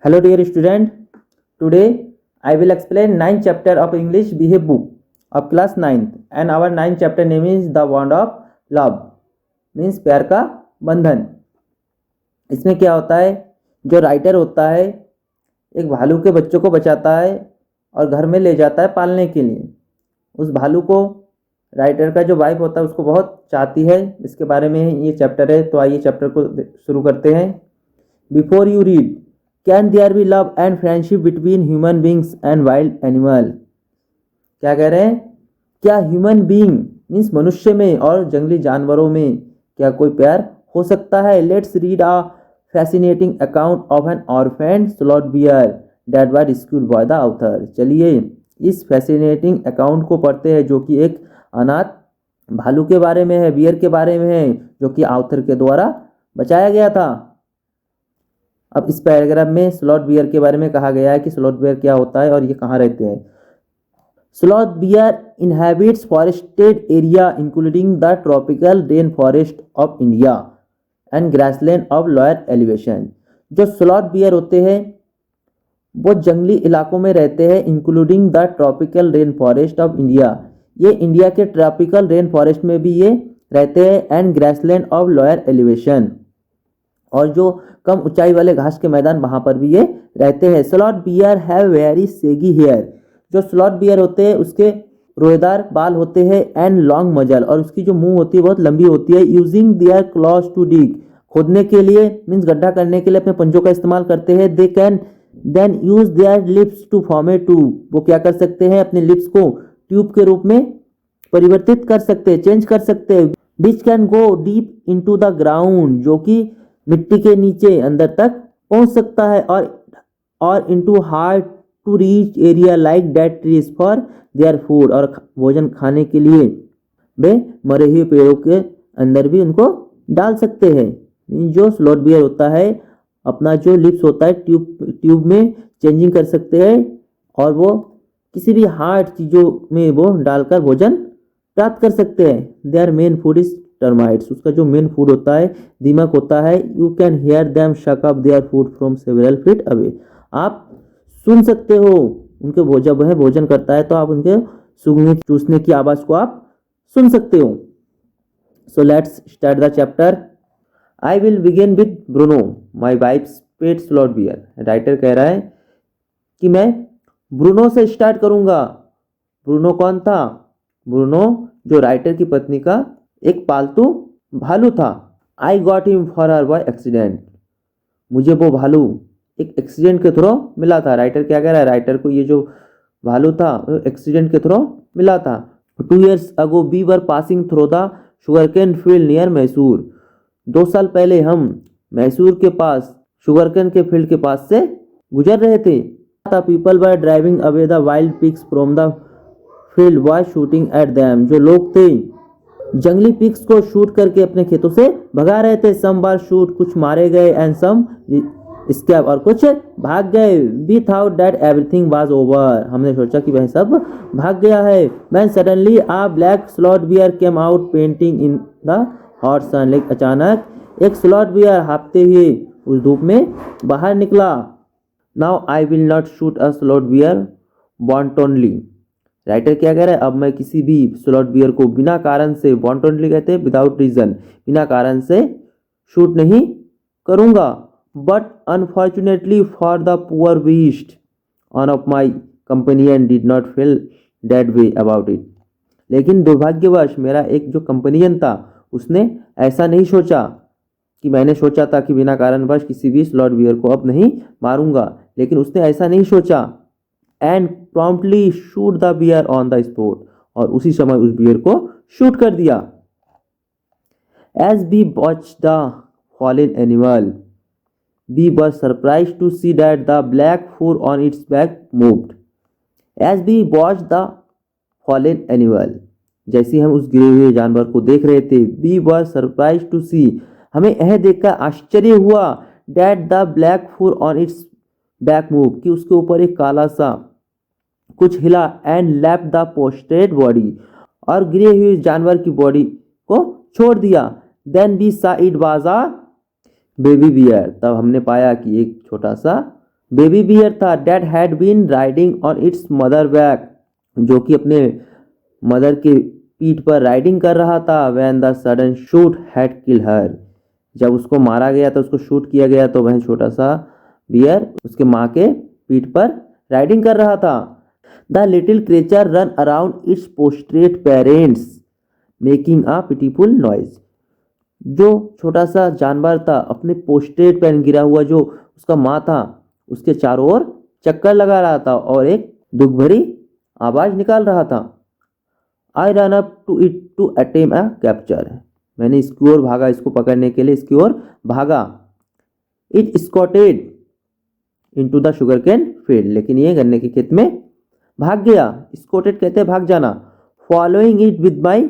Hello dear student, today I will explain 9th chapter of English Behave book of class 9th and our 9th chapter name is The Bond of Love means प्यार का बंधन। इसमें क्या होता है, जो writer होता है एक भालू के बच्चों को बचाता है और घर में ले जाता है पालने के लिए। उस भालू को राइटर का जो वाइफ होता है उसको बहुत चाहती है। इसके बारे में ये चैप्टर है, तो आइए चैप्टर को शुरू करते हैं। Before you read, can there be love and friendship between human beings and wild animal. क्या कह रहे हैं, क्या ह्यूमन बींग मीन्स मनुष्य में और जंगली जानवरों में क्या कोई प्यार हो सकता है। Let's read a fascinating account of an orphan sloth bear that was rescued by the author. चलिए इस फैसिनेटिंग अकाउंट को पढ़ते हैं जो कि एक अनाथ भालू के बारे में है, बियर के बारे में है, जो कि ऑथर के द्वारा बचाया गया था। अब इस पैराग्राफ में स्लॉथ बियर के बारे में कहा गया है कि स्लॉथ बियर क्या होता है और ये कहाँ रहते हैं। Sloth beer inhabits forested area including the tropical rain forest of India and grassland of lower elevation. जो स्लॉथ बियर होते हैं वो जंगली इलाकों में रहते हैं, including the tropical rain forest of India. ये इंडिया के ट्रॉपिकल रेन फॉरेस्ट में भी ये रहते हैं, and grassland of lower elevation, और जो कम ऊंचाई वाले घास के मैदान वहां पर भी ये रहते हैं। Sloth bear have very shaggy hair. जो स्लॉथ बियर होते हैं उसके रोएदार बाल होते हैं, एंड लॉन्ग मजल, और उसकी जो मुंह होती है बहुत लंबी होती है। Using their claws to dig, खोदने के लिए मीन्स गड्ढा करने के लिए अपने पंजों का इस्तेमाल करते हैं। They can then use their lips to form a tube. वो क्या कर सकते हैं, अपने लिप्स को ट्यूब के रूप में परिवर्तित कर सकते हैं, चेंज कर सकते हैं। Which can go deep into the ground, जो कि मिट्टी के नीचे अंदर तक पहुंच सकता है, और into hard to reach area like that trees for their food, और भोजन खाने के लिए वे मरे हुए पेड़ों के अंदर भी उनको डाल सकते हैं। जो स्लॉथ बियर होता है अपना जो लिप्स होता है ट्यूब में चेंजिंग कर सकते हैं, और वो किसी भी हार्ड चीज़ों में वो डालकर भोजन प्राप्त कर सकते हैं। Their main food is termites. उसका जो मेन फूड होता है दीमक होता है। You can hear them suck up their food from several feet away. आप सुन सकते हो उनके जब वह भोजन करता है तो आप उनके सूंघने चूसने की आवाज़ को आप सुन सकते हो। So let's start the chapter. I will begin with Bruno my wife's pet sloth bear. Writer कह रहा है कि मैं ब्रूनो से स्टार्ट करूंगा। ब्रूनो कौन था? ब्रूनो जो राइटर की पत्नी का एक पालतू भालू था। I got him for her by accident. मुझे वो भालू एक एक्सीडेंट के थ्रू मिला था। राइटर क्या कह रहा है, राइटर को ये जो भालू था एक्सीडेंट के थ्रू मिला था। 2 years ago we were passing through the sugarcane field near Mysore. 2 साल पहले हम मैसूर के पास शुगरकेन के फील्ड के पास से गुजर रहे थे। The people were driving away the wild pigs from the field was shooting at them. जो लोग थे जंगली पिग्स को शूट करके अपने खेतों से भगा रहे थे। सम बार शूट, कुछ मारे गए, एंड सम स्कैप, और कुछ भाग गए। We thought that everything was over. हमने सोचा कि वह सब भाग गया है। When suddenly a black sloth bear came out painting in the hot sun. Like अचानक एक स्लॉथ बियर हांफते हुए उस धूप में बाहर निकला। Now I will not shoot a sloth bear wantonly. Writer क्या कह रहा है, अब मैं किसी भी स्लॉथ बियर को बिना कारण से, वांटनली कहते हैं विदाउट रीजन, बिना कारण से शूट नहीं करूंगा। But unfortunately for the poor beast one of my companion did not feel that way about it. लेकिन दुर्भाग्यवश मेरा एक जो कंपेनियन था उसने ऐसा नहीं सोचा कि मैंने सोचा था कि बिना कारणवश किसी भी स्लॉथ बियर को अब नहीं मारूंगा, लेकिन उसने ऐसा नहीं सोचा। And promptly shoot the bear on the spot, और उसी समय उस बियर को शूट कर दिया। As we watch the fallen animal we were surprise to see that the black fur on its back moved. As we watch the fallen animal, जैसे हम उस गिरे हुए जानवर को देख रहे थे, we were surprise to see, हमें यह देखकर आश्चर्य हुआ, that the black fur on its back move, कि उसके ऊपर एक काला सा कुछ हिला, and left the prostrate body, और गिरे हुए जानवर की बॉडी को छोड़ दिया। Then we saw it was a baby bear, तब हमने पाया कि एक छोटा सा बेबी बियर था that had been riding on its mother back, जो कि अपने मदर के पीठ पर राइडिंग कर रहा था। When the sudden shoot had kill her, जब उसको मारा गया तो उसको शूट किया गया तो वह छोटा सा बियर उसके माँ के पीठ पर राइडिंग कर रहा था। The little creature ran around its prostrate parents making a pitiful noise, जो छोटा सा जानवर था अपने पोस्ट्रेट पर गिरा हुआ जो उसका माँ था उसके चारों ओर चक्कर लगा रहा था और एक दुख भरी आवाज निकाल रहा था। I run up to it to attempt a capture, मैंने इसकी ओर भागा, इसको पकड़ने के लिए इसकी ओर भागा। It scuttled into the sugarcane field, लेकिन ये गन्ने के खेत में भाग गया। स्कॉटेड कहते हैं भाग जाना। Following it with my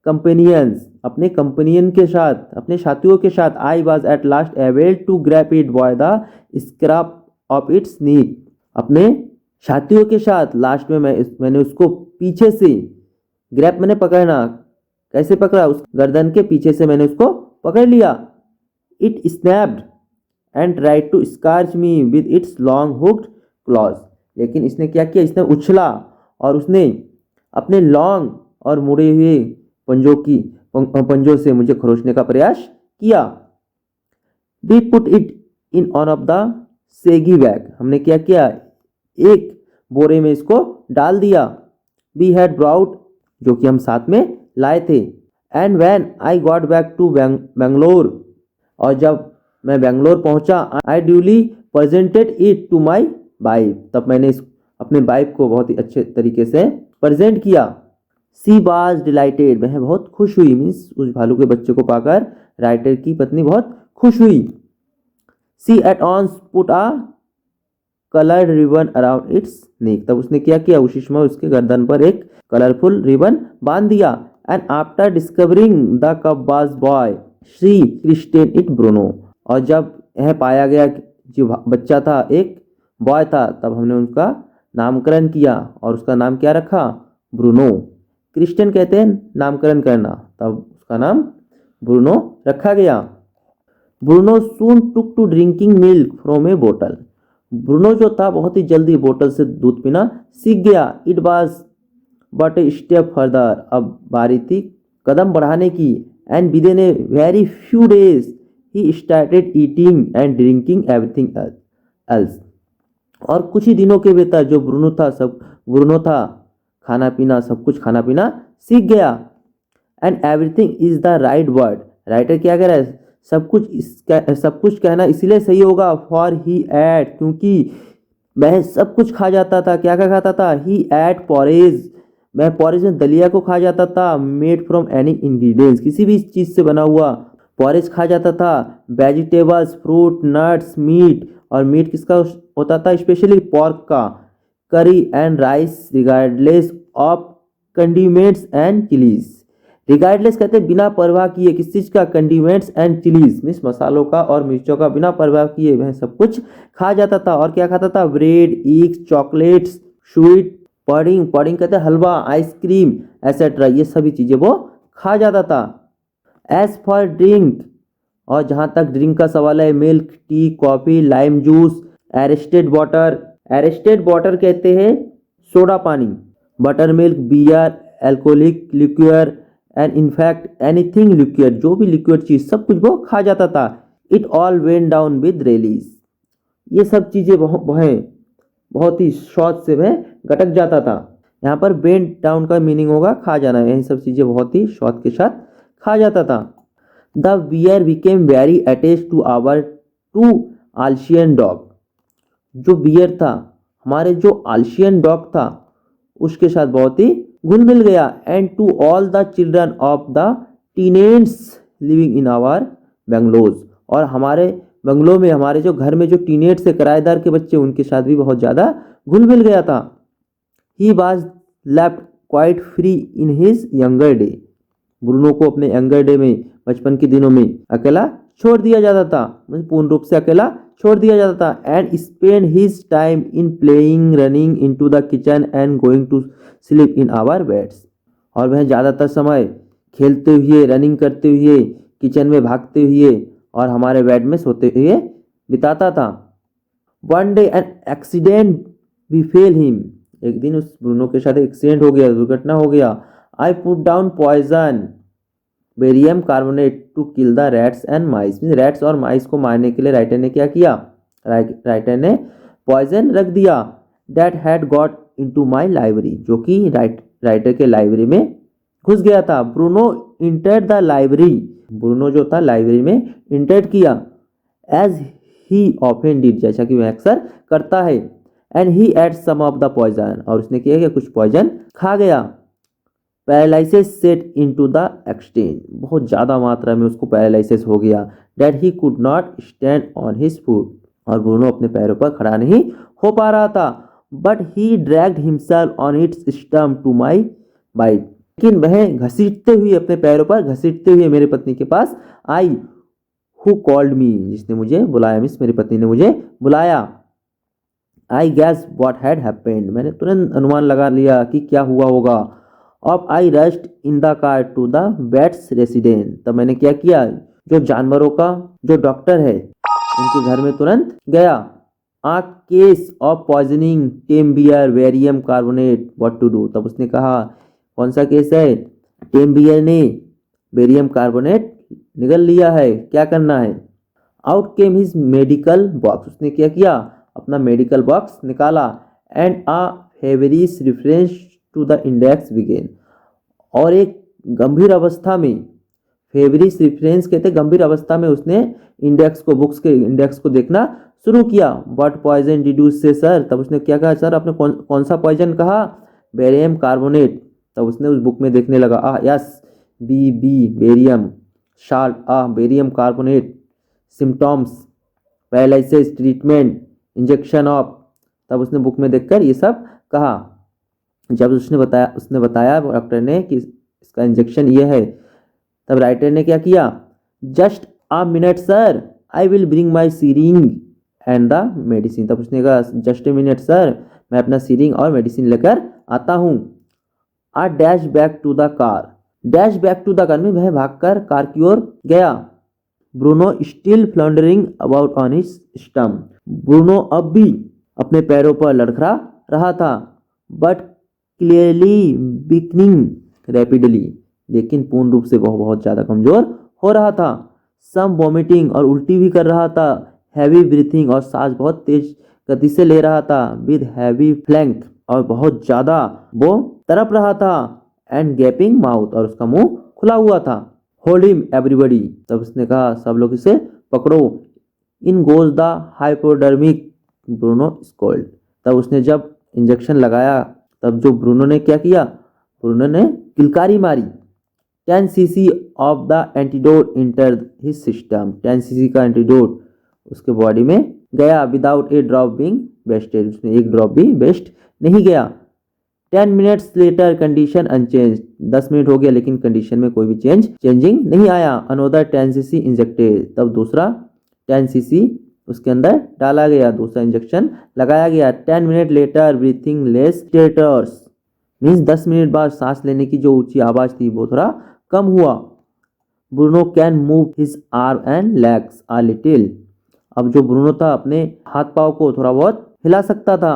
companions, अपने कंपेनियन के साथ, अपने साथियों के साथ। I was at last able to grab it by the scrap of its knee, अपने साथियों के साथ लास्ट में मैंने उसको पीछे से, ग्रैप मैंने पकड़ना, कैसे पकड़ा, उस गर्दन के पीछे से मैंने उसको पकड़ लिया। It snapped and tried to scratch me with its long hooked claws, लेकिन इसने क्या किया, इसने उछला और उसने अपने लॉन्ग और मुड़े हुए पंजों से मुझे खरोचने का प्रयास किया। We put it in on off the shaggy bag, हमने क्या किया, एक बोरे में इसको डाल दिया। वी हैड ब्राउट, जो कि हम साथ में लाए थे। And when I got back to Bangalore, और जब मैं बेंगलोर पहुंचा, I duly presented it to my wife, तब मैंने इस अपने वाइफ को बहुत ही अच्छे तरीके से प्रेजेंट किया। सी वाज डिलाइटेड, वह बहुत खुश हुई, मीन्स उस भालू के बच्चे को पाकर राइटर की पत्नी बहुत खुश हुई। She at once put a coloured ribbon around its neck, तब उसने क्या किया, उसी समय उसके गर्दन पर एक कलरफुल रिबन बांध दिया। एंड आफ्टर डिस्कवरिंग द कब was boy she Kristen it Bruno, और जब यह पाया गया कि जो बच्चा था एक बॉय था, तब हमने उनका नामकरण किया और उसका नाम क्या रखा, ब्रूनो। क्रिस्टियन कहते हैं नामकरण करना, तब उसका नाम ब्रूनो रखा गया। Bruno soon took to drinking milk from a bottle, Bruno जो था बहुत ही जल्दी बोतल से दूध पीना सीख गया। It was but a step further, अब बारी थी कदम बढ़ाने की। And with in a very few days he started eating and drinking everything else, और कुछ ही दिनों के भीतर जो ब्रूनो था खाना पीना, सब कुछ खाना पीना सीख गया। And everything is the right word, writer क्या कह रहा है, सब कुछ कहना इसलिए सही होगा। फॉर ही एट, क्योंकि वह सब कुछ खा जाता था। क्या क्या खाता था, ही एट पॉरेज, वह पॉरेज में दलिया को खा जाता था। मेड फ्रॉम एनी इंग्रेडिएंट्स, किसी भी चीज़ से बना हुआ पॉरेज खा जाता था। वेजिटेबल्स, फ्रूट, नट्स, मीट, और मीट किसका होता था, स्पेशली पॉर्क का। करी and rice regardless of condiments and chillies, regardless कहते हैं बिना परवाह किए, किस चीज़ का, कंडीमेंट्स एंड चिलीज, मीन्स मसालों का और मिर्चों का बिना परवाह किए वह सब कुछ खा जाता था। और क्या खाता था, bread, eggs, chocolates, sweet, pudding कहते हैं हलवा, आइसक्रीम एसेट्रा, ये सभी चीज़ें वो खा जाता था। एज फॉर ड्रिंक, और जहाँ तक ड्रिंक का सवाल है, milk, tea, coffee, lime juice, aerated water कहते हैं सोडा पानी, buttermilk, beer, alcoholic liquor, and in fact anything liquid, जो भी लिक्विड चीज़ सब कुछ वो खा जाता था। It all went down with Rayleigh's, ये सब चीज़ें वह बहुत ही शौच से वह गटक जाता था। यहाँ पर वेंट डाउन का मीनिंग होगा खा जाना, यही सब चीज़ें बहुत ही शौच के साथ खा जाता था। The bear became very attached to our two Alsatian dog, जो बियर था हमारे जो आल्शियन डॉग था उसके साथ बहुत ही घुल मिल गया। And to all the children of the tenants living in our bungalows, और हमारे बंगलों में, हमारे जो घर में जो टीनेट्स से किराएदार के बच्चे, उनके साथ भी बहुत ज़्यादा घुल मिल गया था। He was left quite free in his younger day, Bruno को अपने यंगर डे में, बचपन के दिनों में अकेला छोड़ दिया जाता था, मतलब पूर्ण रूप से अकेला छोड़ दिया जाता था। And spend his time in playing, running into the kitchen and going to sleep in our beds, और वह ज़्यादातर समय खेलते हुए, रनिंग करते हुए, किचन में भागते हुए और हमारे बेड में सोते हुए बिताता था। One day an accident befell him, एक दिन उस ब्रूनो के साथ एक्सीडेंट हो गया, दुर्घटना हो गया। I put down poison barium carbonate to kill the rats and mice, rats और माइस को मारने के लिए राइटर ने क्या किया, राइटर ने पॉइजन रख दिया। That had got into my library, जो कि राइटर के लाइब्रेरी में घुस गया था। Bruno entered the library, Bruno जो था लाइब्रेरी में इंटर्ड किया। एज ही ऑफन डिड, जैसा कि वह अक्सर करता है। And he ate some of the poison, और उसने किया कि कुछ पॉइजन खा गया। Paralysis set into the extent, बहुत ज़्यादा मात्रा में उसको पैरालिसिस हो गया। That he could not stand on his foot, और ब्रूनो अपने पैरों पर खड़ा नहीं हो पा रहा था। But he dragged himself on its stump to my bite, लेकिन वह घसीटते हुए, अपने पैरों पर घसीटते हुए मेरे पत्नी के पास आई। हु कॉल्ड मी, जिसने मुझे बुलाया, मिस मेरी पत्नी ने मुझे बुलाया। आई गैस व्हाट हैड हैपेंड, मैंने तुरंत अनुमान लगा लिया कि क्या हुआ होगा। अब I rushed in the car to the vet's residence, तब मैंने क्या किया, जो जानवरों का जो डॉक्टर है उनके घर में तुरंत गया। आ केस ऑफ पॉइजनिंग टेम्बियर barium carbonate, what to do, तब उसने कहा कौन सा केस है, टेम्बियर ने बेरियम कार्बोनेट निगल लिया है, क्या करना है। Out came his medical box, उसने क्या किया, अपना मेडिकल बॉक्स निकाला। And a feverish reference to the index began, और एक गंभीर अवस्था में, फेवरिस रेफरेंस कहते गंभीर अवस्था में, उसने इंडेक्स को, बुक्स के इंडेक्स को देखना शुरू किया। व्हाट पॉइजन डिड यू से सर, तब उसने क्या कहा, सर आपने कौन सा पॉइजन कहा, बेरियम कार्बोनेट। तब उसने उस बुक में देखने लगा, yes, B barium, salt, barium carbonate, symptoms, paralysis, treatment, injection of, तब उसने बुक में देखकर ये सब कहा। जब उसने बताया डॉक्टर ने कि इसका इंजेक्शन ये है, तब राइटर ने क्या किया, just a minute sir, I will bring my shearing and the medicine, तब उसने कहा जस्ट ए मिनट सर, मैं अपना सीरिंग और मेडिसिन लेकर आता हूँ। A dash back to the car, dash back to the car में वह भागकर कार की ओर गया। Bruno still floundering about on his stump, Bruno अब भी अपने पैरों पर लड़खड़ा रहा था। बट क्लियरली वीकनिंग रैपिडली, लेकिन पूर्ण रूप से वह बहुत ज़्यादा कमज़ोर हो रहा था। सम वॉमिटिंग, और उल्टी भी कर रहा था। हैवी ब्रीथिंग, और सांस बहुत तेज गति से ले रहा था। विद हैवी फ्लैंक, और बहुत ज़्यादा वो तड़प रहा था। एंड गैपिंग माउथ, और उसका मुंह खुला हुआ था। होल्ड हिम एवरीबडी, तब उसने कहा सब लोग इसे पकड़ो। इन goes the hypodermic, Bruno scold, तब उसने जब इंजेक्शन लगाया, तब जो ब्रूनो ने क्या किया, ब्रूनो ने किलकारी मारी। 10 cc of the antidote enter his system, 10 cc का एंटीडोट उसके बॉडी में गया। Without a drop being wasted, उसमें एक ड्रॉप भी वेस्ट नहीं गया। 10 minutes later condition unchanged, 10 minute हो गया लेकिन कंडीशन में कोई भी चेंजिंग नहीं आया। अनोदर 10 cc इंजेक्टेड, तब दूसरा 10 cc उसके अंदर डाला गया, दूसरा इंजेक्शन लगाया गया। 10 minute later breathing less stertorous, means 10 minute बाद सांस लेने की जो ऊंची आवाज़ थी वो थोड़ा कम हुआ। Bruno can move his arm and legs uh little, अब जो ब्रूनो था अपने हाथ पाँव को थोड़ा बहुत हिला सकता था।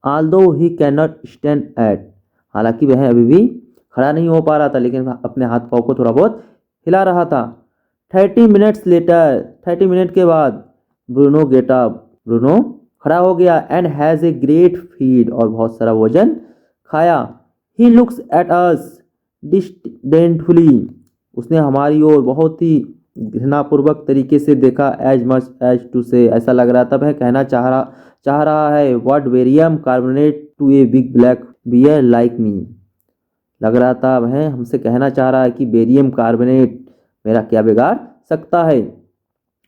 Aldous he can not stand at, हालांकि वह अभी भी खड़ा नहीं हो पा रहा था, लेकिन अपने हाथ पाँव को थोड़ा बहुत हिला रहा था। 30 मिनट्स लेटर, 30 मिनट के बाद ब्रूनो गेट अप, ब्रूनो खड़ा हो गया। And has a great feed, और बहुत सारा भोजन खाया। ही लुक्स एट अस डिस्डेंटफुली, उसने हमारी ओर बहुत ही घृणापूर्वक तरीके से देखा। एज मच एज टू से, ऐसा लग रहा था वह कहना चाह रहा है, what barium carbonate to a big black bear like me, लग रहा था वह हमसे कहना चाह रहा है कि बेरियम कार्बोनेट मेरा क्या बिगाड़ सकता है।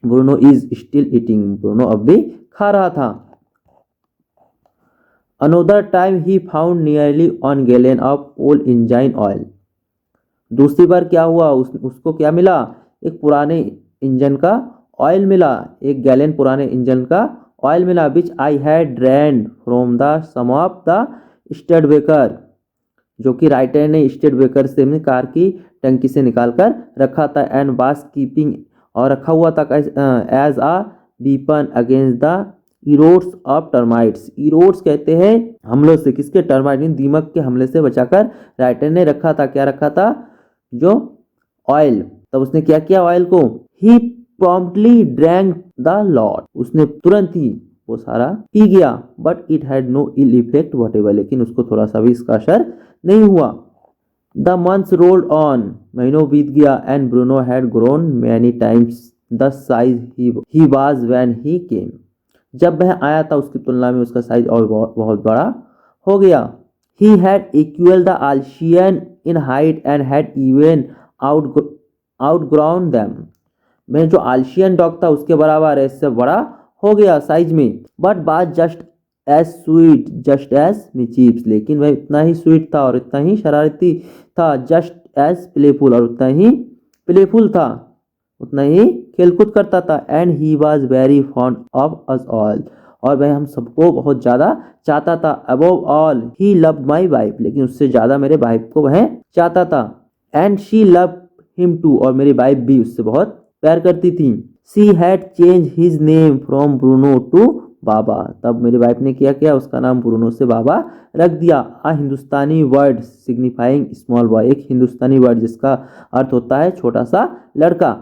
Bruno is still eating, Bruno अब भी खा रहा था। Another time he found nearly on gallon of old engine oil, दूसरी बार क्या हुआ, उसको क्या मिला, एक पुराने इंजन का ऑयल मिला, एक गैलन पुराने इंजन का ऑयल मिला। Which I had drained from the sump of the Studebaker, जो कि राइटर ने स्टेड बेकर से अपनी कार की टंकी से निकाल कर रखा था। एंड वाज कीपिंग, और रखा हुआ था as a weapon against the inroads of termites. Inroads कहते हैं हमलों से, किसके? टर्माइट दीमक के हमले से बचाकर राइटर ने रखा था। क्या रखा था? जो ऑयल। तब उसने क्या किया ऑयल को? He promptly drank the lot. उसने तुरंत ही वो सारा पी गया। But it had no ill effect whatever, लेकिन उसको थोड़ा सा भी इसका असर नहीं हुआ। द मंथ्स रोल्ड ऑन, महीनों बीत गया। And Bruno had grown many times the size he was when he came. जब वह आया था उसकी तुलना में उसका साइज और बहुत बड़ा हो गया। He had equalled the Alsatian in height and had even outgrown them. मैं जो आल्शियन डॉग था उसके बराबर है, इससे बड़ा हो गया साइज में। बट बात just as sweet just as mischievous, लेकिन वह इतना ही स्वीट था और इतना ही शरारती था। जस्ट एज प्लेफुल, और उतना ही प्लेफुल था, उतना ही खेलकूद करता था। And he was very fond of us all, और वह हम सबको बहुत ज़्यादा चाहता था। Above all he loved my wife, लेकिन उससे ज़्यादा मेरे वाइफ को वह चाहता था। And she loved him too, और मेरी वाइफ भी उससे बहुत प्यार करती थी। She had changed his name from Bruno to Baba. तब मेरी वाइफ ने किया, उसका नाम ब्रूनो से बाबा रख दिया। अ हिंदुस्तानी वर्ड सिग्निफाइंग स्मॉल बॉय, एक हिंदुस्तानी वर्ड जिसका अर्थ होता है छोटा सा लड़का।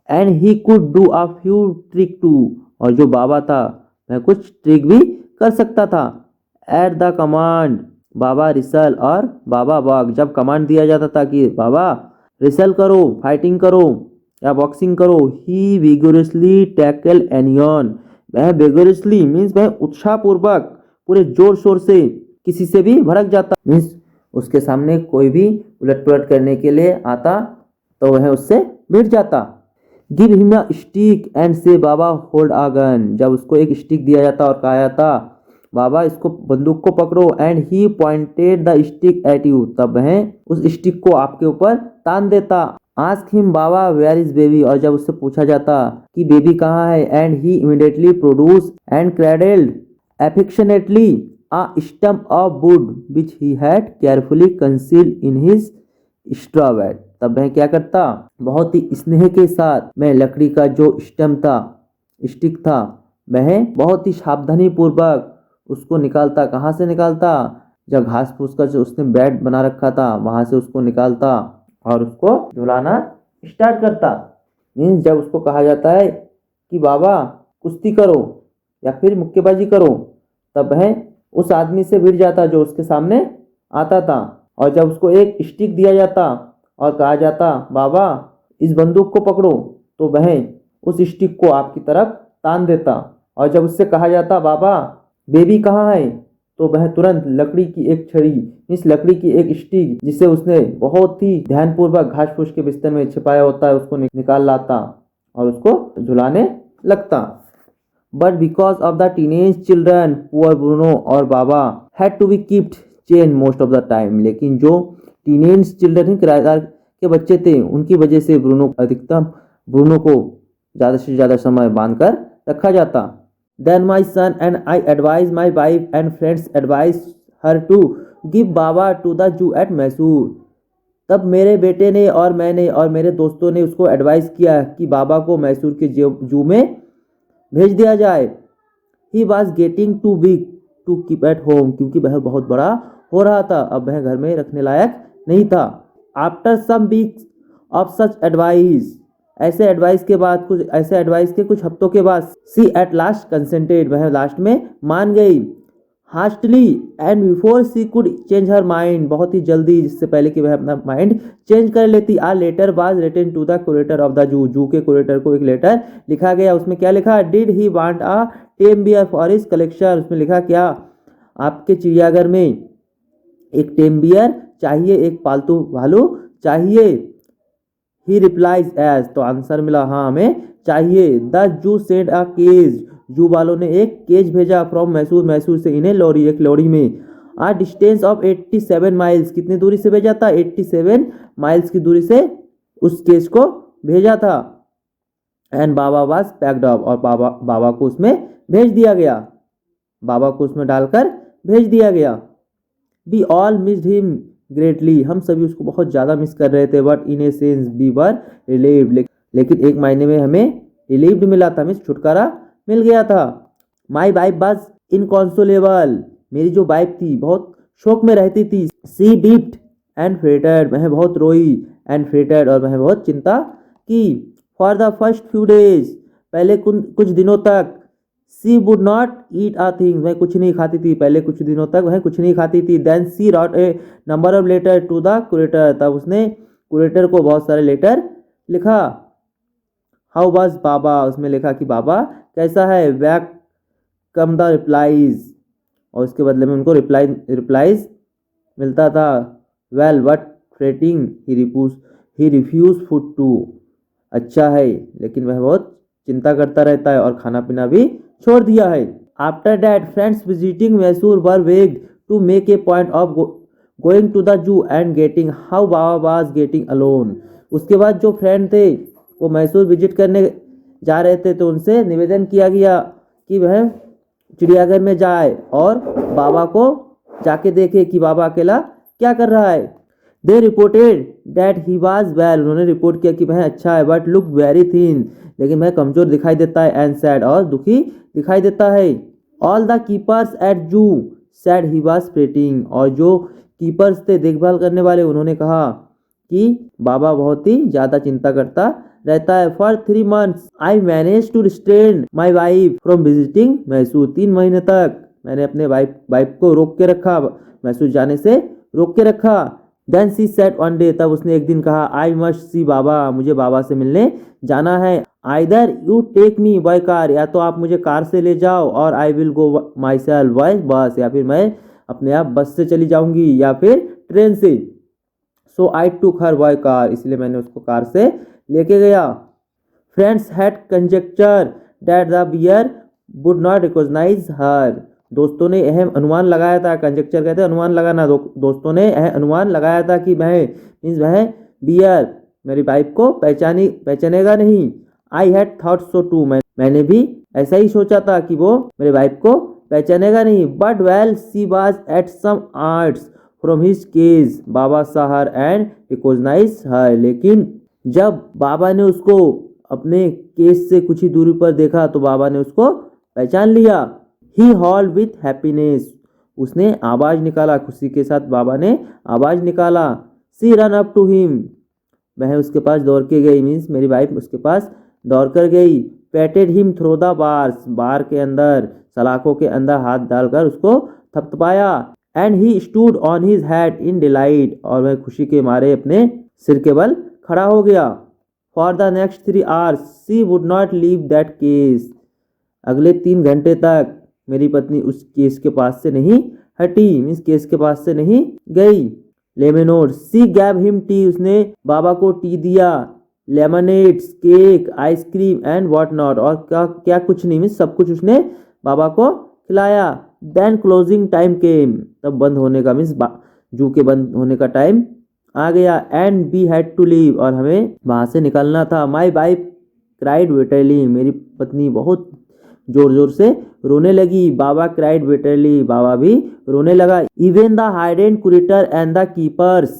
And he could do a few trick too, और जो बाबा था वह कुछ ट्रिक भी कर सकता था। एट द कमांड बाबा रिसल और बाबा वॉक, जब कमांड दिया जाता था कि बाबा रिसल करो, फाइटिंग करो या बॉक्सिंग करो, ही विगोरसली टैकल एनियन। वह विगोरसली मीन्स वह उत्साहपूर्वक पूरे जोर शोर से किसी से भी भड़क जाता, मीन्स उसके सामने कोई भी उलट पुलट करने के लिए आता तो वह उससे भिड़ जाता। Give him a stick and से बाबा होल्ड अ गन, जब उसको एक स्टिक दिया जाता और कहा जाता बाबा इसको बंदूक को पकड़ो। And he pointed the stick at you, तब वह उस स्टिक को आपके ऊपर तान देता। Ask him Baba where is baby, और जब उससे पूछा जाता कि बेबी कहाँ है, and he immediately produced and cradled affectionately a stump of wood which he had carefully concealed in his straw bed. तब वह क्या करता, बहुत ही स्नेह के साथ मैं लकड़ी का जो स्टम्प था, स्टिक था, वह बहुत ही सावधानी पूर्वक उसको निकालता। कहाँ से निकालता? जब घास फूस का जो उसने बेड बना रखा था वहां से उसको निकालता और उसको झुलाना स्टार्ट करता। मीन्स जब उसको कहा जाता है कि बाबा कुश्ती करो या फिर मुक्केबाजी करो, तब वह उस आदमी से भिड़ जाता जो उसके सामने आता था। और जब उसको एक स्टिक दिया जाता और कहा जाता बाबा इस बंदूक को पकड़ो, तो वह उस स्टिक को आपकी तरफ तान देता। और जब उससे कहा जाता बाबा बेबी कहाँ है, तो वह तुरंत लकड़ी की एक छड़ी, इस लकड़ी की एक स्टिक जिसे उसने बहुत ही ध्यानपूर्वक घास फूस के बिस्तर में छिपाया होता है उसको निकाल लाता और उसको झुलाने लगता। But because of the teenage children poor Bruno और Baba had to be kept chain most of the time, लेकिन जो टीनेज चिल्ड्रन ही किराएदार के बच्चे थे उनकी वजह से ब्रूनो को ज़्यादा से ज़्यादा समय बांध कर रखा जाता। Then my son and I advise my wife and friends advise her to give Baba to the zoo at Mysore. तब मेरे बेटे ने और मैंने और मेरे दोस्तों ने उसको एडवाइस किया कि बाबा को मैसूर के जू में भेज दिया जाए। He was getting too big to keep at home, क्योंकि वह बहुत बड़ा हो रहा था, अब वह घर में रखने लायक नहीं था। After some weeks of such advice, ऐसे एडवाइस के कुछ हफ्तों के बाद सी एट लास्ट कंसेंटेड, वह लास्ट में मान गई। Hastily and before she could change her mind, बहुत ही जल्दी, जिससे पहले कि वह अपना माइंड चेंज कर लेती। A letter was written to the curator of the zoo के क्यूरेटर को एक लेटर लिखा गया। उसमें क्या लिखा? Did he want a tame bear for his collection. उसमें लिखा क्या, आपके चिड़ियाघर में एक टेम बियर चाहिए, एक पालतू भालू चाहिए। ही रिप्लाइज एज, तो आंसर मिला हाँ हमें चाहिए। The zoo send a cage, जू वालों ने एक केज भेजा। फ्रॉम मैसूर से इन्हें लॉरी, एक लॉरी में। आ डिस्टेंस ऑफ 87 माइल्स, कितनी दूरी से भेजा था? 87 माइल्स की दूरी से उस केज को भेजा था। And Baba was packed up, और बाबा को उसमें भेज दिया गया, बाबा को उसमें डालकर भेज दिया गया। We all missed him greatly, हम सभी उसको बहुत ज़्यादा मिस कर रहे थे। But in a sense we were relieved, लेकिन एक महीने में हमें रिलीव्ड मिला था, मीन्स छुटकारा मिल गया था। माई वाइफ वॉज इनकॉन्सोलेबल, मेरी जो वाइफ थी बहुत शोक में रहती थी। सी वीप्ड एंड फ्रेटेड, वह बहुत रोई, एंड फ्रेटेड और वह बहुत चिंता की। For the first few days, पहले कुछ दिनों तक। She would not eat a thing, वह कुछ नहीं खाती थी, पहले कुछ दिनों तक वह कुछ नहीं खाती थी। Then she wrote a number of letter to the curator, तब उसने कुरेटर को बहुत सारे लेटर लिखा। हाउ वाज बाबा, उसमें लिखा कि बाबा कैसा है। बैक कम द रिप्लाईज, और उसके बदले में उनको रिप्लाईज मिलता था। Well but fretting he refuse food too, अच्छा है लेकिन वह बहुत चिंता करता रहता है और खाना पीना भी छोड़ दिया है। After that friends visiting Mysore were begged to make a point of going to the zoo and getting how Baba was getting along. उसके बाद जो फ्रेंड थे वो मैसूर विजिट करने जा रहे थे, तो उनसे निवेदन किया गया कि वह चिड़ियाघर में जाए और बाबा को जाके देखे कि बाबा अकेला क्या कर रहा है। दे reported that he was well, उन्होंने रिपोर्ट किया कि वह अच्छा है, बट लुक वेरी थिन, लेकिन वह कमजोर दिखाई देता है, एंड सैड और दुखी दिखाई देता है। ऑल द कीपर्स एट जू सैड ही वाज फ्रेटिंग, और जो कीपर्स थे देखभाल करने वाले, उन्होंने कहा कि बाबा बहुत ही ज़्यादा चिंता करता रहता है। For 3 months I manage to restrain my wife from visiting Mysore, 3 महीने तक मैंने अपने वाइफ को रोक के रखा, मैसूर जाने से रोक के रखा। Then she said one day, तब उसने एक दिन कहा आई मस्ट सी बाबा, मुझे बाबा से मिलने जाना है। Either you take me by car, या तो आप मुझे कार से ले जाओ, और I will go myself by bus, या फिर मैं अपने आप बस से चली जाऊंगी या फिर ट्रेन से। सो आई टूक हर बाय कार, इसलिए मैंने उसको कार से लेके गया। Friends had conjecture that the bear would not recognise her, दोस्तों ने यह अनुमान लगाया था, कंजेक्चर कहते हैं अनुमान लगाना, दोस्तों ने यह अनुमान लगाया था कि वह बियर मेरी वाइफ को पहचानेगा नहीं। I had thought so too, मैंने भी ऐसा ही सोचा था कि वो मेरे वाइफ को पहचानेगा नहीं। But well she was at some yards from his cage, Baba saw her and recognise हर, लेकिन जब बाबा ने उसको अपने केस से कुछ ही दूरी पर देखा तो बाबा ने उसको पहचान लिया। ही हॉल्ड विथ हैप्पीनेस, उसने आवाज निकाला, खुशी के साथ बाबा ने आवाज निकाला। सी रन अप टू हिम, वह उसके पास दौड़ के गई, मीन्स मेरी वाइफ उसके पास दौड़ कर गई। Patted him through the bars, bar के अंदर सलाखों के अंदर हाथ डालकर उसको थपथपाया। And he stood on his head in delight, और वह खुशी के मारे अपने सिर के बल खड़ा हो गया। For the next 3 hours she would not leave that cage, अगले 3 घंटे तक मेरी पत्नी उस केस के पास से नहीं हटी, मीन्स केस के पास से नहीं गई। Lemonade she gave him tea, उसने बाबा को टी दिया। Lemonades, cake, ice cream and what not, और क्या कुछ नहीं, मीन्स सब कुछ उसने बाबा को खिलाया। देन क्लोजिंग टाइम केम, तब बंद होने का, मीन्स जू के बंद होने का टाइम आ गया। And we had to leave, और हमें वहाँ से निकलना था। माई वाइफ क्राइड बिटरली, मेरी पत्नी बहुत जोर जोर से रोने लगी। बाबा क्राइड बिटरली, बाबा भी रोने लगा। Even the hidden curator and the keepers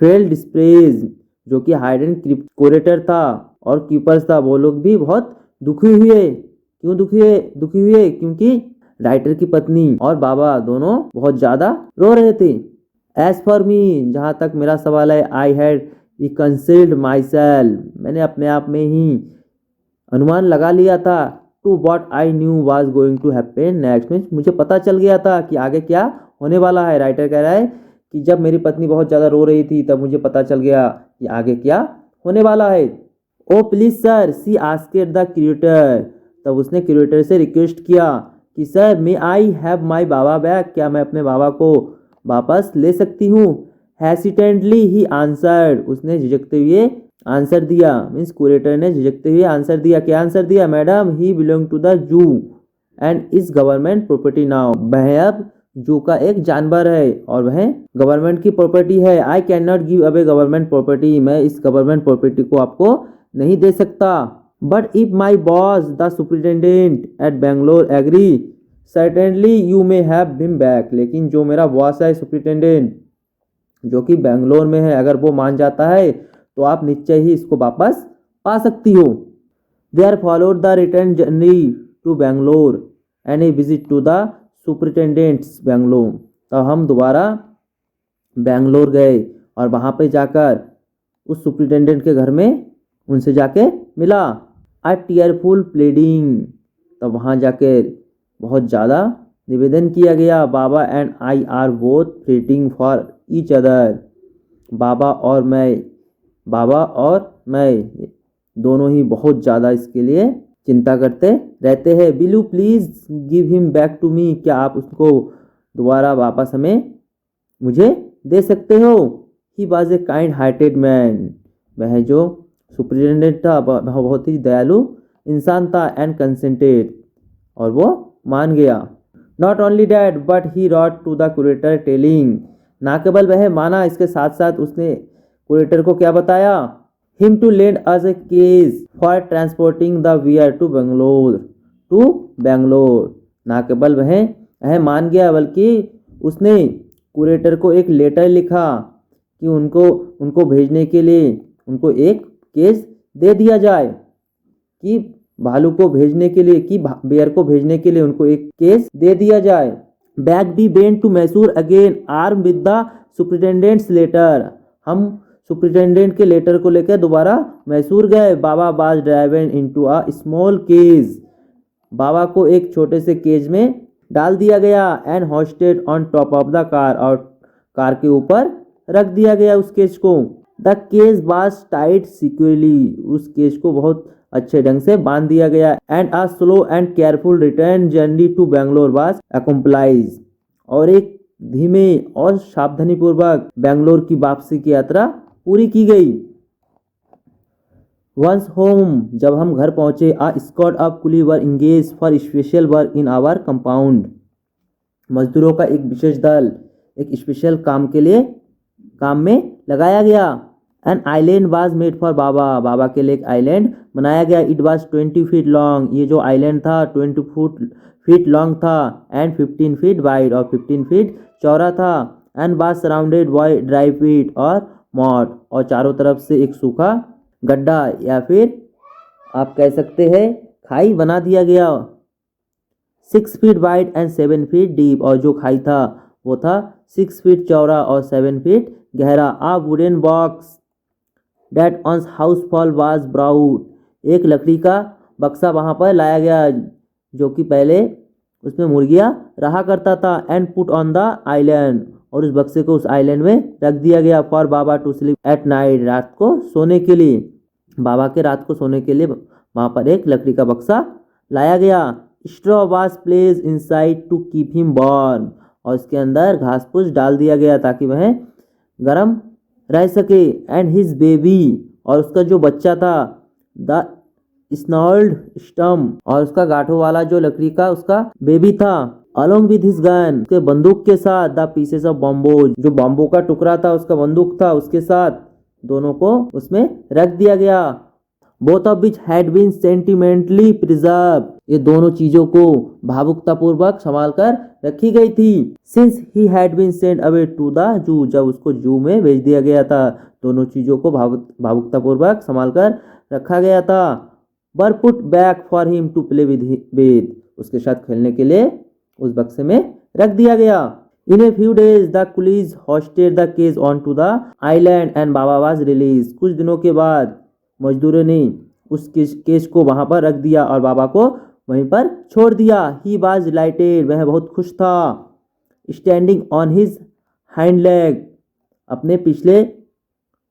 felt depressed, जो कि हाइडेन कुरेटर था और कीपर्स था, वो लोग भी बहुत दुखी हुए। क्यों दुखी हुए? क्योंकि राइटर की पत्नी और बाबा दोनों बहुत ज्यादा रो रहे थे। एज फॉर मी, जहाँ तक मेरा सवाल है, आई हैड रिकंसिल्ड माई सेल्फ, मैंने अपने आप में ही अनुमान लगा लिया था। To what I knew was going to happen next, means मुझे पता चल गया था कि आगे क्या होने वाला है। राइटर कह रहा है कि जब मेरी पत्नी बहुत ज़्यादा रो रही थी तब मुझे पता चल गया कि आगे क्या होने वाला है। Oh please sir, she asked the curator, तब उसने क्यूरेटर से रिक्वेस्ट किया कि sir may I have my Baba back, क्या मैं अपने बाबा को वापस ले सकती हूँ। हेसिटेंटली ही आंसर्ड, उसने झिझकते हुए आंसर दिया, मीन्स क्यूरेटर ने झिझकते हुए आंसर दिया। क्या आंसर दिया? Madam he belong to the zoo and is government property now, वह अब जू का एक जानवर है और वह गवर्नमेंट की प्रॉपर्टी है। I can not give away government property, मैं इस गवर्नमेंट प्रॉपर्टी को आपको नहीं दे सकता। But if my boss the superintendent at Bangalore agree certainly you may have him back, लेकिन जो मेरा बॉस है सुपरिटेंडेंट जो कि बेंगलोर में है, अगर वो मान जाता है तो आप निश्चय ही इसको वापस पा सकती हो। There followed the return journey to Bangalore and a visit to the superintendent's Bangalore. तो हम दोबारा बेंगलोर गए और वहाँ पे जाकर उस सुपरिटेंडेंट के घर में उनसे जाके मिला। अ टीयरफुल प्लेडिंग, तब वहाँ जाकर बहुत ज़्यादा निवेदन किया गया। Baba and I are both fretting for each other, Baba और मैं दोनों ही बहुत ज़्यादा इसके लिए चिंता करते रहते हैं। Will you please give him back to me, क्या आप उसको दोबारा वापस मुझे दे सकते हो। He was a kind hearted man, वह जो सुपरिटेंडेंट था वह बहुत ही दयालु इंसान था। एंड कंसेंटेड, और वो मान गया। Not only that but he wrote to the curator telling, ना केवल वह माना, इसके साथ साथ उसने कुरेटर को क्या बताया, him to lend us a cage for transporting the bear to Bangalore. ना केवल वह मान गया बल्कि उसने कुरेटर को एक लेटर लिखा कि उनको भेजने के लिए उनको एक केस दे दिया जाए, कि भालू को भेजने के लिए, कि बेयर को भेजने के लिए उनको एक केस दे दिया जाए। Back we went to Mysore again armed with the superintendent's letter, हम सुपरिटेंडेंट के लेटर को लेकर दोबारा मैसूर गए। Baba was driven into a small cage, Baba को एक छोटे से केज में डाल दिया गया। And hoisted on top of the car, और कार के ऊपर रख दिया गया उस केज को। The cage was tied securely, उस केज को बहुत अच्छे ढंग से बांध दिया गया। And a slow and careful return journey to Bangalore was accomplished, और एक धीमे और सावधानीपूर्वक बेंगलोर की वापसी की यात्रा पूरी की गई। वंस होम, जब हम घर पहुंचे, a squad of coolie were engaged for special work in our compound, मजदूरों का एक विशेष दल एक स्पेशल काम में लगाया गया। An island was made for Baba, Baba के लिए एक आइलैंड बनाया गया। इट वाज 20 फीट लॉन्ग, ये जो आइलैंड था 20 फीट लॉन्ग था। एंड 15 फीट वाइड, और 15 फीट चौड़ा था। And was surrounded by dry पीट और मॉड, और चारों तरफ से एक सूखा गड्ढा या फिर आप कह सकते हैं खाई बना दिया गया। 6 feet wide and 7 feet deep, और जो खाई था वो था 6 फीट चौड़ा और 7 फीट गहरा। A wooden box that on house fall was brought, एक लकड़ी का बक्सा वहाँ पर लाया गया जो कि पहले उसमें मुर्गियाँ रहा करता था। And put on the island, और उस बक्से को उस आइलैंड में रख दिया गया। For Baba to sleep at night, रात को सोने के लिए, बाबा के रात को सोने के लिए वहाँ पर एक लकड़ी का बक्सा लाया गया। Straw was place inside to keep him warm, और इसके अंदर घास फूस डाल दिया गया ताकि वह गर्म रह सके। एंड हिज बेबी, और उसका जो बच्चा था, द स्नॉल्ड स्टम, और उसका गांठों वाला जो लकड़ी का उसका बेबी था। अलोंग विद हिज गन, उसके बंदूक के साथ। द पीसेस ऑफ बॉम्बो, जो बॉम्बो का टुकड़ा था उसका बंदूक था उसके साथ, दोनों को उसमें रख दिया गया। Both of which had been sentimentally preserve, ये दोनों चीजों को भावुकतापूर्वक संभाल कर रखी गई थी। Since he had been sent away to the zoo, जब उसको जू में भेज दिया गया था, दोनों चीजों को भावुकतापूर्वक संभाल कर रखा गया था। Were put back for him to play with, उसके साथ खेलने के लिए उस बक्से में रख दिया गया। In a few days the coolies hoisted the cage on to the island and Baba was released, कुछ दिनों के बाद मजदूरों ने उस केस को वहां पर रख दिया और बाबा को वहीं पर छोड़ दिया। ही वाज डिलाइटेड, वह बहुत खुश था। Standing on his hind leg, अपने पिछले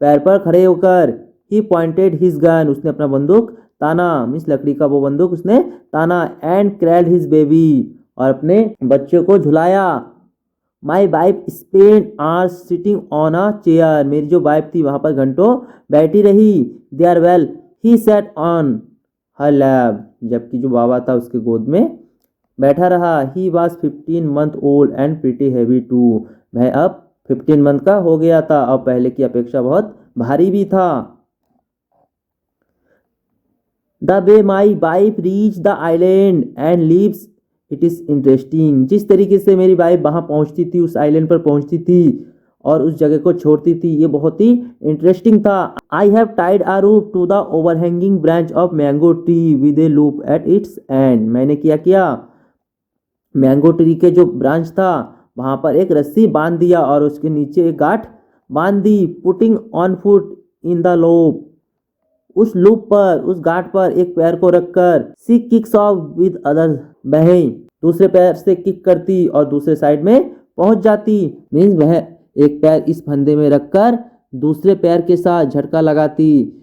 पैर पर खड़े होकर। ही पॉइंटेड हिज गन, उसने अपना बंदूक ताना, मीन्स लकड़ी का वो बंदूक उसने ताना। एंड क्रैल्ड हिज बेबी, और अपने बच्चे को झुलाया। My wife spend hours sitting on a chair, मेरी जो वाइफ थी वहाँ पर घंटों बैठी रही। There while, he sat on her lap, जबकि जो बाबा था उसके गोद में बैठा रहा। He was 15 month old and pretty heavy too, वह अब 15 मंथ का हो गया था और पहले की अपेक्षा बहुत भारी भी था। The way my wife reach the island and leaves it is interesting, जिस तरीके से मेरी वाइफ वहाँ पहुँचती थी, उस आइलैंड पर पहुँचती थी और उस जगह को छोड़ती थी, ये बहुत ही इंटरेस्टिंग था। I have tied a rope to the overhanging branch of mango tree with a loop at its end, मैंने क्या किया, मैंगो ट्री के जो ब्रांच था वहाँ पर एक रस्सी बांध दिया और उसके नीचे एक गांठ बांध दी। Putting on foot in the loop, उस लूप पर, उस गांठ पर एक पैर को रखकर। सी किक्स ऑफ विद अदर, वह दूसरे पैर से किक करती और दूसरे साइड में पहुंच जाती। मीन्स वह एक पैर इस फंदे में रखकर दूसरे पैर के साथ झटका लगाती,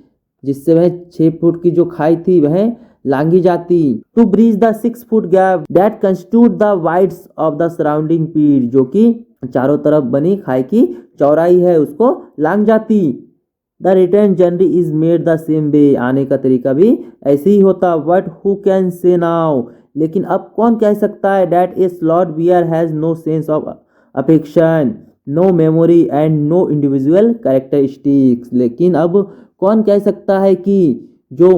जिससे वह 6 फुट की जो खाई थी वह लांगी जाती। To breach the 6 foot gap that constitute the widths of the surrounding pit, जो कि चारों तरफ बनी खाई की चौड़ाई है, उसको लांग जाती। The return journey is made the same way, आने का तरीका भी ऐसे ही होता। But who can say now, लेकिन अब कौन कह सकता है, that a sloth bear has no sense of affection, no memory and no individual characteristics. लेकिन अब कौन कह सकता है कि जो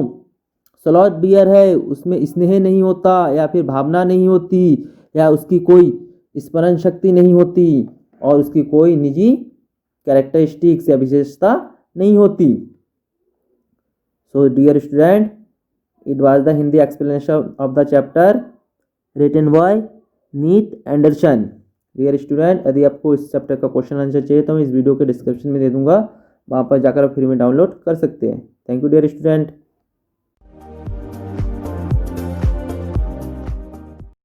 स्लॉथ बियर है उसमें स्नेह नहीं होता, या फिर भावना नहीं होती, या उसकी कोई स्मरण शक्ति नहीं होती, और उसकी कोई निजी कैरेक्टरिस्टिक्स या विशेषता नहीं होती। So dear student, it was the Hindi explanation of the chapter written by मीत एंडरसन। डियर स्टूडेंट, यदि आपको इस चैप्टर का क्वेश्चन आंसर चाहिए तो मैं इस वीडियो के डिस्क्रिप्शन में दे दूंगा, वहाँ पर जाकर आप फ्री में डाउनलोड कर सकते हैं। Thank you dear student.